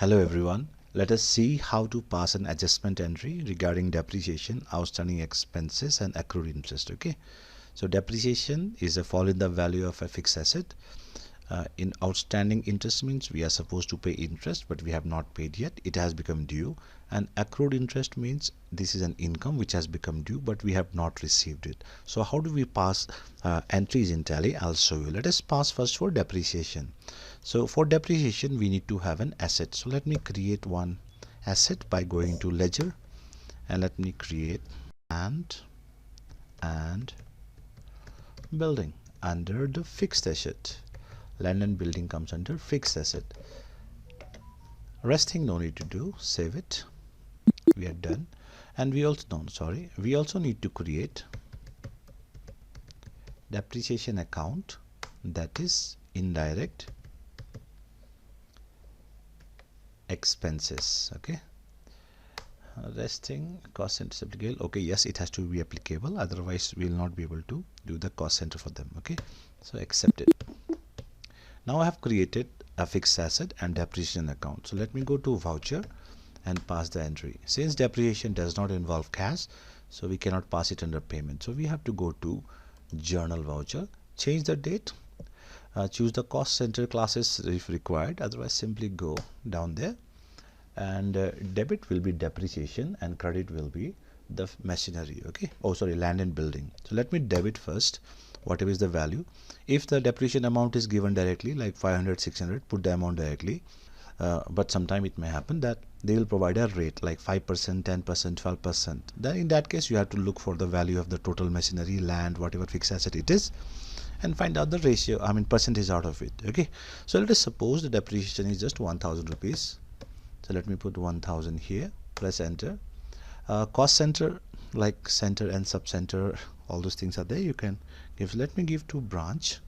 Hello everyone. Let us see how to pass an adjustment entry regarding depreciation, outstanding expenses and accrued interest. Okay. So depreciation is a fall in the value of a fixed asset. In outstanding interest means we are supposed to pay interest but we have not paid yet. It has become due. And accrued interest means this is an income which has become due but we have not received it. So how do we pass entries in Tally? I'll show you. Let us pass first for depreciation. So for depreciation we need to have an asset. So let me create one asset by going to ledger and let me create and building under the fixed asset. Land and building comes under fixed asset. Rest thing no need to do. Save it. We are done. And we also need to create depreciation account, that is indirect expenses. Okay. Resting cost center is applicable. Okay, yes, it has to be applicable, otherwise we will not be able to do the cost center for them. Okay, so accept it. Now I have created a fixed asset and depreciation account. So let me go to voucher and pass the entry. Since depreciation does not involve cash, so we cannot pass it under payment. So we have to go to journal voucher, change the date, choose the cost center classes if required, otherwise simply go down there, and debit will be depreciation and credit will be the machinery. Okay, land and building. So let me debit first whatever is the value. If the depreciation amount is given directly, like 500, 600, put the amount directly. But sometime it may happen that they will provide a rate like 5%, 10%, 12%. Then in that case you have to look for the value of the total machinery, land, whatever fixed asset it is, and find out the ratio, percentage out of it. Okay, so let us suppose the depreciation is just 1000 rupees. So let me put 1000 here, press enter. Cost center, like center and sub center, all those things are there. You can give, let me give to branch.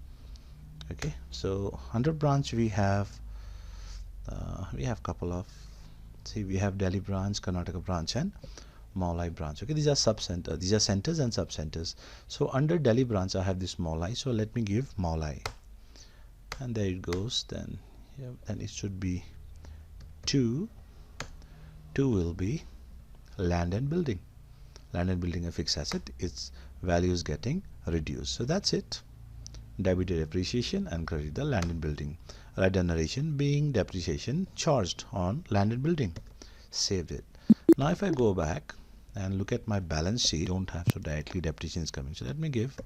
Okay, so under branch we have couple of, we have Delhi branch, Karnataka branch and Maulai branch. Okay, these are sub center, these are centers and sub centers. So under Delhi branch I have this Maulai, so let me give Maulai, and there it goes. Then then it should be 2 will be land and building. Land and building a fixed asset, its value is getting reduced. So that's it. Debit the depreciation and credit the land and building. Write the narration being depreciation charged on land and building. Saved it. Now if I go back and look at my balance sheet, don't have, so directly depreciation is coming. So let me give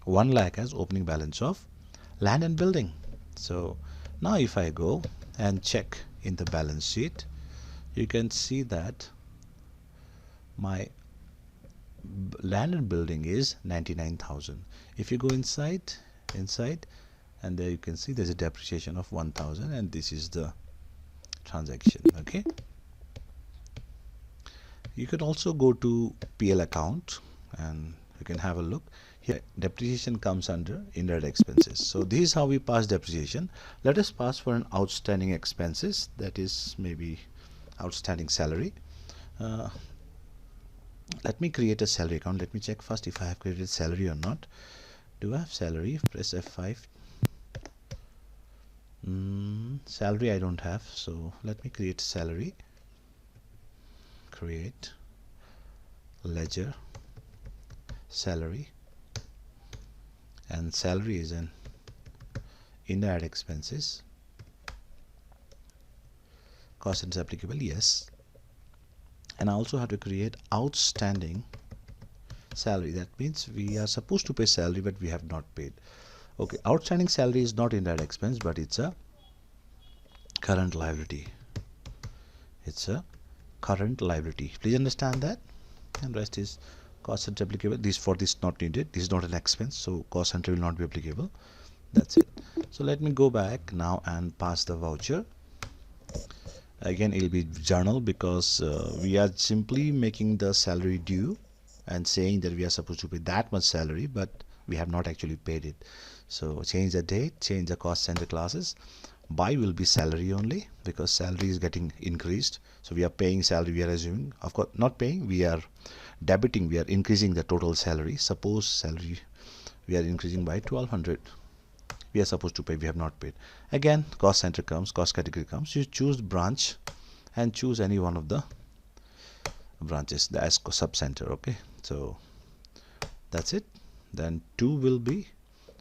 1 lakh as opening balance of land and building. So now if I go and check in the balance sheet, you can see that my land and building is 99,000. If you go inside, and there you can see there's a depreciation of 1000, and this is the transaction. Okay, you can also go to PL account and you can have a look. Here depreciation comes under indirect expenses. So this is how we pass depreciation. Let us pass for an outstanding expenses, that is maybe outstanding salary. Let me create a salary account. Let me check first if I have created salary or not. Do I have salary? Press F5. Salary I don't have, so let me create salary. Create ledger salary, and salary is an indirect expenses. Cost is applicable, yes. And I also have to create outstanding salary. That means we are supposed to pay salary but we have not paid. Okay, outstanding salary is not indirect expense but it's a current liability. It's a current liability. Please understand that. And rest is cost center applicable. This for this not needed. This is not an expense, so cost center will not be applicable. That's it. So let me go back now and pass the voucher. Again it will be journal because we are simply making the salary due and saying that we are supposed to pay that much salary but we have not actually paid it. So change the date, change the cost center classes. Buy will be salary only because salary is getting increased, so we are paying salary, we are assuming, of course not paying, we are debiting, we are increasing the total salary. Suppose salary we are increasing by 1200, we are supposed to pay, we have not paid. Again, cost center comes, cost category comes, you choose branch and choose any one of the branches as sub center. Okay, so that's it. Then 2 will be,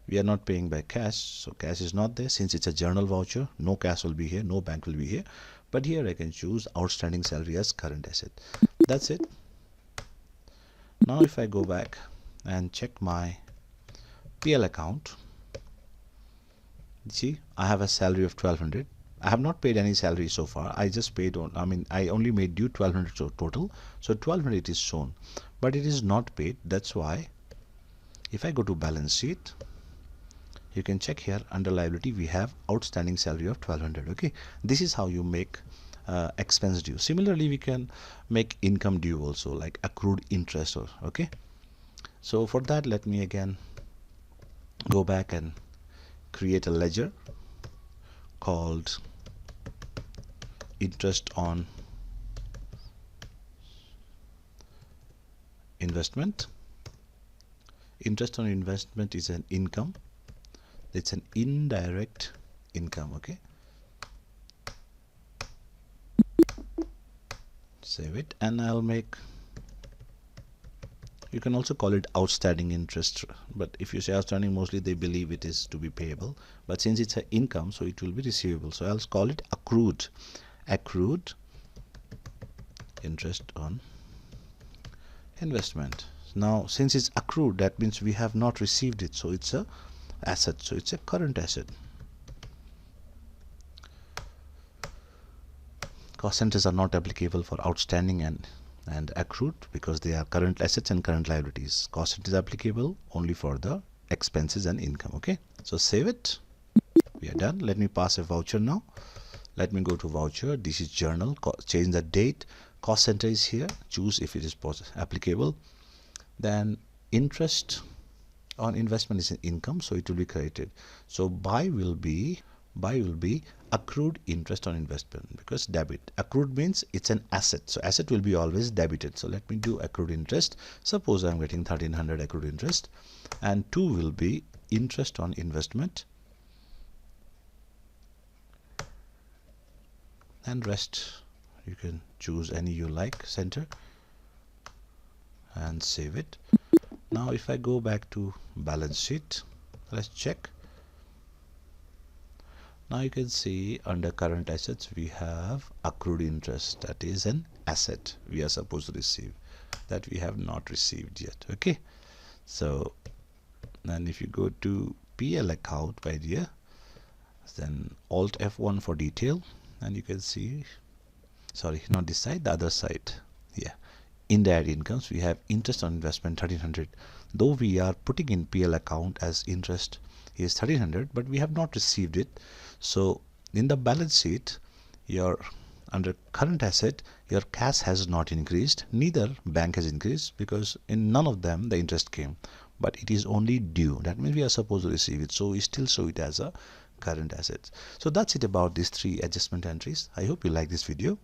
we are not paying by cash, so cash is not there. Since it's a journal voucher, no cash will be here, no bank will be here, but here I can choose outstanding salary as current asset. That's it. Now if I go back and check my PL account, see I have a salary of 1200. I have not paid any salary so far. I just paid on, I only made due 1200 total, so 1200 it is shown, but it is not paid. That's why if I go to balance sheet, you can check here under liability we have outstanding salary of 1200. Okay, this is how you make expense due. Similarly, we can make income due also, like accrued interest. Or okay, so for that, let me again go back and create a ledger called interest on investment. Interest on investment is an income. It's an indirect income. Okay, save it, and I'll make, you can also call it outstanding interest, but if you say outstanding, mostly they believe it is to be payable, but since it's an income, so it will be receivable, so I'll call it accrued. Accrued interest on investment. Now since it's accrued, that means we have not received it, so it's a asset, so it's a current asset. Cost centers are not applicable for outstanding and accrued because they are current assets and current liabilities. Cost center is applicable only for the expenses and income. Okay, so save it. We are done. Let me pass a voucher now. Let me go to voucher. This is journal. Change the date. Cost center is here. Choose if it is applicable. Then interest on investment is an income, so it will be credited. So buy will be accrued interest on investment, because debit. Accrued means it's an asset, so asset will be always debited. So let me do accrued interest. Suppose I'm getting 1300 accrued interest, and 2 will be interest on investment, and rest you can choose any you like center and save it. Now if I go back to balance sheet, let's check. Now you can see under current assets we have accrued interest, that is an asset we are supposed to receive, that we have not received yet. Okay, so then if you go to PL account by dear, then Alt F1 for detail, and you can see, sorry, not this side, the other side. Yeah, indirect incomes, we have interest on investment 1300, though we are putting in PL account as interest is 1300, but we have not received it. So in the balance sheet, your under current asset, your cash has not increased, neither bank has increased, because in none of them the interest came, but it is only due. That means we are supposed to receive it, so we still show it as a current assets. So that's it about these 3 adjustment entries. I hope you like this video.